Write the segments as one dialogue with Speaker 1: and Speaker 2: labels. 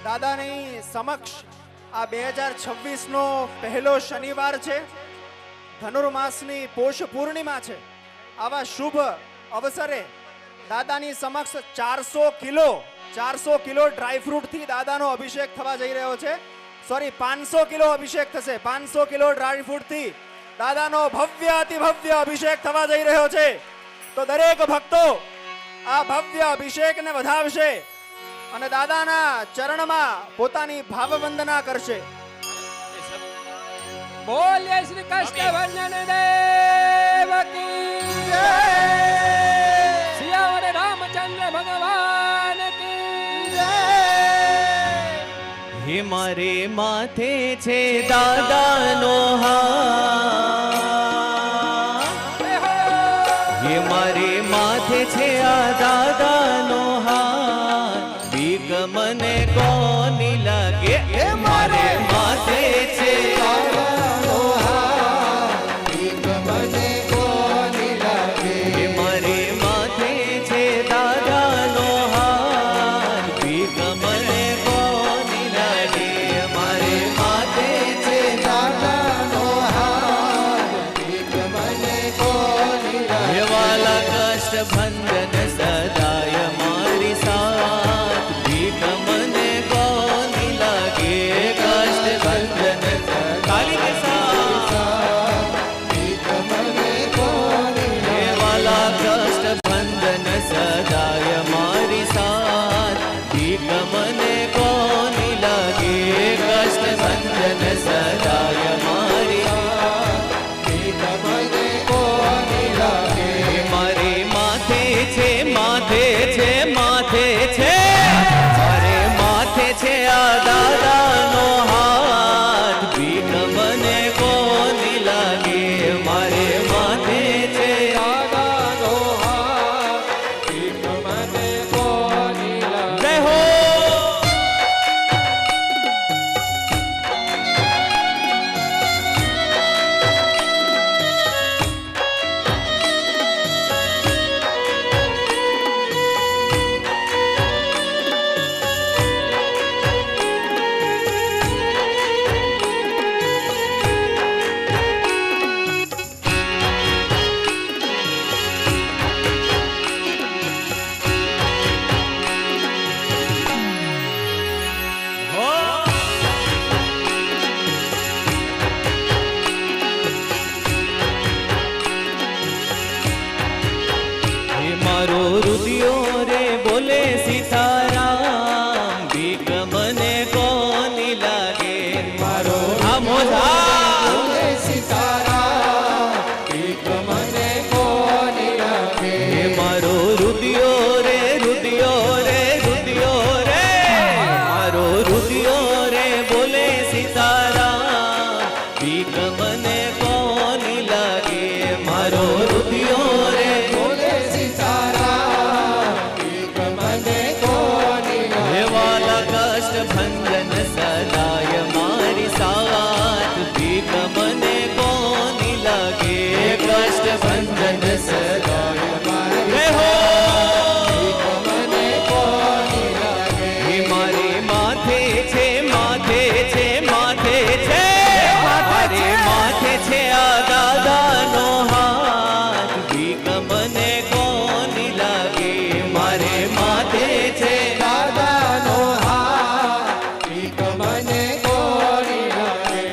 Speaker 1: દાદાની સમક્ષ આ 2026 નો પહેલો શનિવાર છે, ધનુર્માસની પોષ પૂર્ણિમા છે। આવા શુભ અવસરે દાદાની સમક્ષ 400 કિલો ડ્રાયફ્રૂટ થી દાદાનો અભિષેક થવા જઈ રહ્યો છે। સોરી, 500 કિલો અભિષેક થશે। 500 કિલો ડ્રાયફ્રૂટ થી દાદાનો ભવ્ય અતિ ભવ્ય અભિષેક થવા જઈ રહ્યો છે। તો દરેક ભક્તો આ ભવ્ય અભિષેકને વધાવશે અને દાદાના ચરણમાં પોતાની ભાવવંદના કરશે।
Speaker 2: બોલ્ય શ્રી કષ્ટભંજન દેવ કી જય, સિયાવર રામચંદ્ર ભગવાન કી જય।
Speaker 3: હે મારે માથે છે દાદાનો હાથ, હે મારે માથે છે આ દાદાનો હાથ, બીક મને કોની લાગે? હે મારે માથે છે દાદાનો હાથ, બીક મને કોની લાગે? હે મારે માથે છે દાદાનો હાથ, બીક મને કોની લાગે? મારે માથે છે દાદાનો હાથ, બીક મને કોની લાગે? હે વાલા કષ્ટભંજન સદાય મારી સાથ, ભીખ મને કોની લાગે? કષ્ટભંજન કાલી કે સાથ, ભીખ મને કોની લાગે? હે વાલા કષ્ટભંજન સદાય મારી સાથ, ભીખ મને કોની લાગે? કષ્ટભંજન સદાય મારી સાથ, ભીખ મને કોની લાગે? મારી માથે છે માથે છે માથે છે, મારે માથે છે આ દાદાનો હાથ, ભીખ મને કોની લાગે? મારે માથે છે દાદાનો હાથ, ભીખ મને કોની લાગે? જય હો। મારો રુદિયો રે બોલે સીતારામ, ભીખ મને કોની લાગે? મારો બોલે સીતારામ, ભીખ મને કોની લાગે? મારો રુદિયો રે રુદિયો રે રુદિયો રે, મારો રુદિયો રે બોલે સીતારામ, ભીખ મને કોની લાગે? મારો રુદિયો રે બોલે સીતારામ, ભીખ મને કોની લાગે? હે વાલા કષ્ટભંજન સદાય મારી સાથ, ભીખ મને કોની લાગે? કષ્ટભંજન સદાય મારી જય હો। ભીખ મને કોની લાગે? હે મારી માથે છે માથે છે માથે છે, મારે માથે છે આ દાદાનો હાથ, ભીખ મને કોની લાગે? મારે માથે છે દાદાનો હાથ, ભીખ મને કોની લાગે?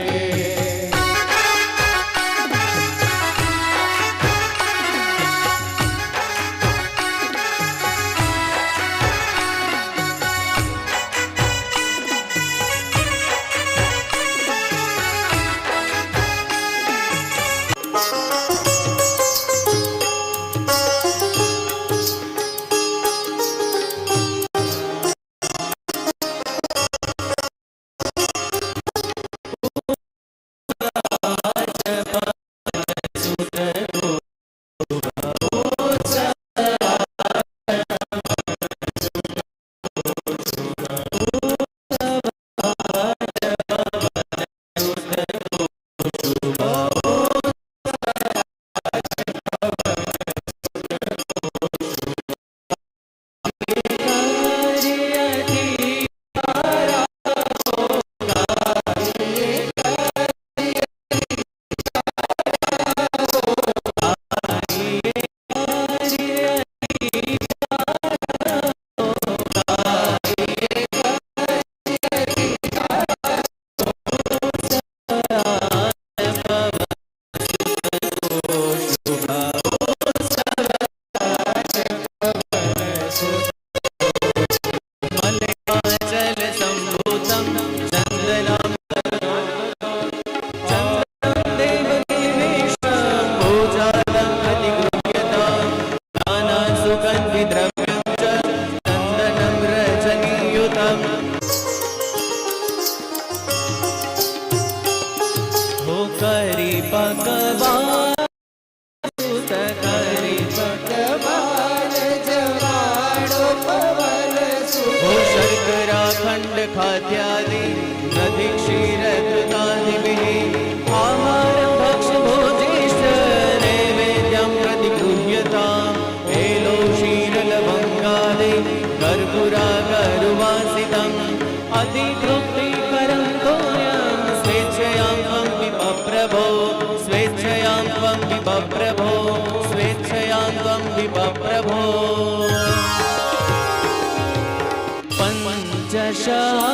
Speaker 3: खाद्यादि दधि क्षीरकृतादिभिः आहारं भक्ष्यभोजिष्ठ नैवेद्यं प्रतिगृह्यताम् एलो क्षीरलवङ्गादि कर्पूरागरुवासितम् अतितृप्तिकरं तोयं स्वेच्छयां त्वं पिब प्रभो स्वेच्छयां त्वं पिब प्रभो स्वेच्छयां त्वं पिब प्रभो पञ्चशः